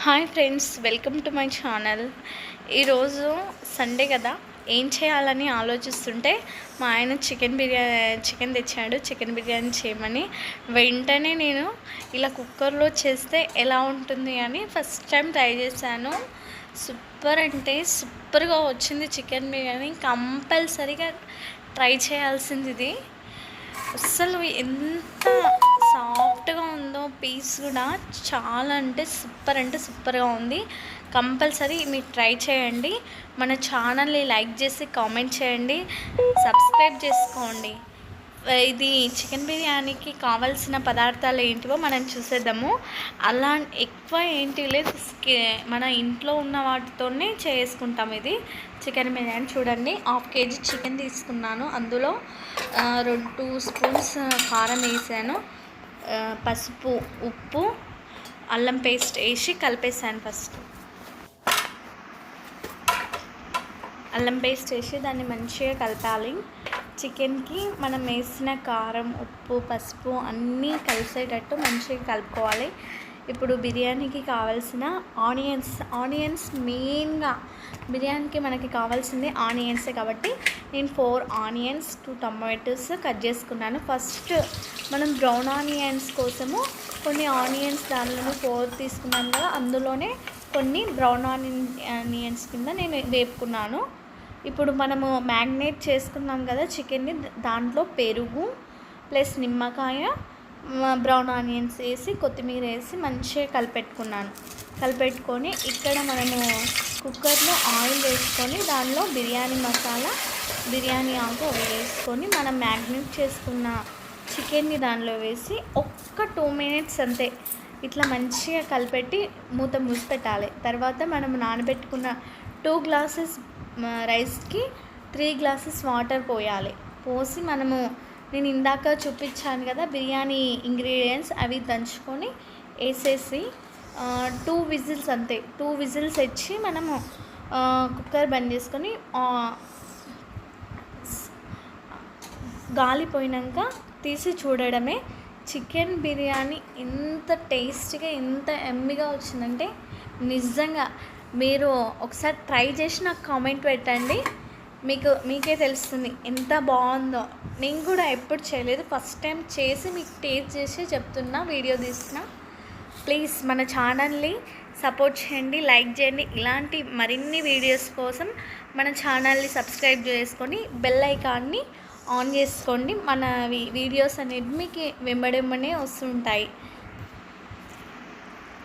Hi friends, welcome to my channel. ఈరోజు Sunday కదా, ఏం చేయాలని ఆలోచిస్తుంటే మా ఆయన చికెన్ తెచ్చాడు. చికెన్ బిర్యానీ చేయమని వెంటనే నేను ఇలా కుక్కర్లో చేస్తే ఎలా ఉంటుంది అని ఫస్ట్ టైం ట్రై చేశాను. సూపర్ అంటే సూపర్గా వచ్చింది చికెన్ బిర్యానీ. కంపల్సరీగా ట్రై చేయాల్సింది ఇది. అస్సలు ఎంత సాఫ్ట్గా ఉందో, పీస్ కూడా చాలా అంటే సూపర్గా ఉంది. కంపల్సరీ మీరు ట్రై చేయండి. మన ఛానల్ని లైక్ చేసి కామెంట్ చేయండి, సబ్స్క్రైబ్ చేసుకోండి. ఇది చికెన్ బిర్యానీకి కావాల్సిన పదార్థాలు ఏంటివో మనం చూసేద్దాము. అలా ఎక్కువ ఏంటి లేదు, మన ఇంట్లో ఉన్న వాటితోనే చేసుకుంటాం ఇది చికెన్ బిర్యానీ. చూడండి, 1/2 kg చికెన్ తీసుకున్నాను. అందులో 2 స్పూన్స్ కారం వేసాను, పసుపు, ఉప్పు, అల్లం పేస్ట్ వేసి కలిపేసాను. ఫస్ట్ అల్లం పేస్ట్ వేసి దాన్ని మంచిగా కలపాలి. చికెన్కి మనం వేసిన కారం, ఉప్పు, పసుపు అన్నీ కలిసేటట్టు మంచిగా కలుపుకోవాలి. ఇప్పుడు బిర్యానీకి కావాల్సిన ఆనియన్స్ మెయిన్గా బిర్యానీకి మనకి కావాల్సింది ఆనియన్సే కాబట్టి నేను 4 ఆనియన్స్, 2 టమాటోస్ కట్ చేసుకున్నాను. ఫస్ట్ మనం బ్రౌన్ ఆనియన్స్ కోసము కొన్ని ఆనియన్స్ దానిలో 4 తీసుకున్నాను కదా, అందులోనే కొన్ని బ్రౌన్ ఆనియన్స్ కింద నేను వేపుకున్నాను. ఇప్పుడు మనము మ్యాగ్నేట్ చేసుకున్నాం కదా చికెన్ని, దాంట్లో పెరుగు ప్లస్ నిమ్మకాయ, బ్రౌన్ ఆనియన్స్ వేసి కొత్తిమీర వేసి మంచిగా కలిపెట్టుకొని ఇక్కడ మనము కుక్కర్లో ఆయిల్ వేసుకొని దానిలో బిర్యానీ మసాలా, బిర్యానీ ఆకు అవి వేసుకొని మనం మ్యాగ్నేట్ చేసుకున్న చికెన్ని దానిలో వేసి ఒక్క 2 minutes అంతే ఇట్లా మంచిగా కలిపెట్టి మూసి పెట్టాలి. తర్వాత మనం నానబెట్టుకున్న 2 glasses రైస్కి 3 glasses వాటర్ పోసి నేను ఇందాక చూపించాను కదా బిర్యానీ ఇంగ్రీడియంట్స్, అవి దంచుకొని వేసేసి 2 విజిల్స్ అంతే, 2 విజిల్స్ ఇచ్చి మనము కుక్కర్ బంద్ చేసుకొని గాలి పోయినాక తీసి చూడడమే. చికెన్ బిర్యానీ ఎంత టేస్టీగా, ఎంత ఎమ్మీగా వచ్చిందంటే నిజంగా మీరు ఒకసారి ట్రై చేసి నాకు కామెంట్ పెట్టండి. మీకే తెలుస్తుంది ఎంత బాగుందో. నేను కూడా ఎప్పుడు చేయలేదు, ఫస్ట్ టైం చేసి మీకు టేస్ట్ చేసి చెప్తున్నా, వీడియో తీస్తున్నా. ప్లీజ్ మన ఛానల్ని సపోర్ట్ చేయండి, లైక్ చేయండి. ఇలాంటి మరిన్ని వీడియోస్ కోసం మన ఛానల్ని సబ్స్క్రైబ్ చేసుకొని బెల్ ఐకాన్ని ఆన్ చేసుకోండి. మన వీడియోస్ అనేవి మీకు వెంబడెంబడే వస్తుంటాయి.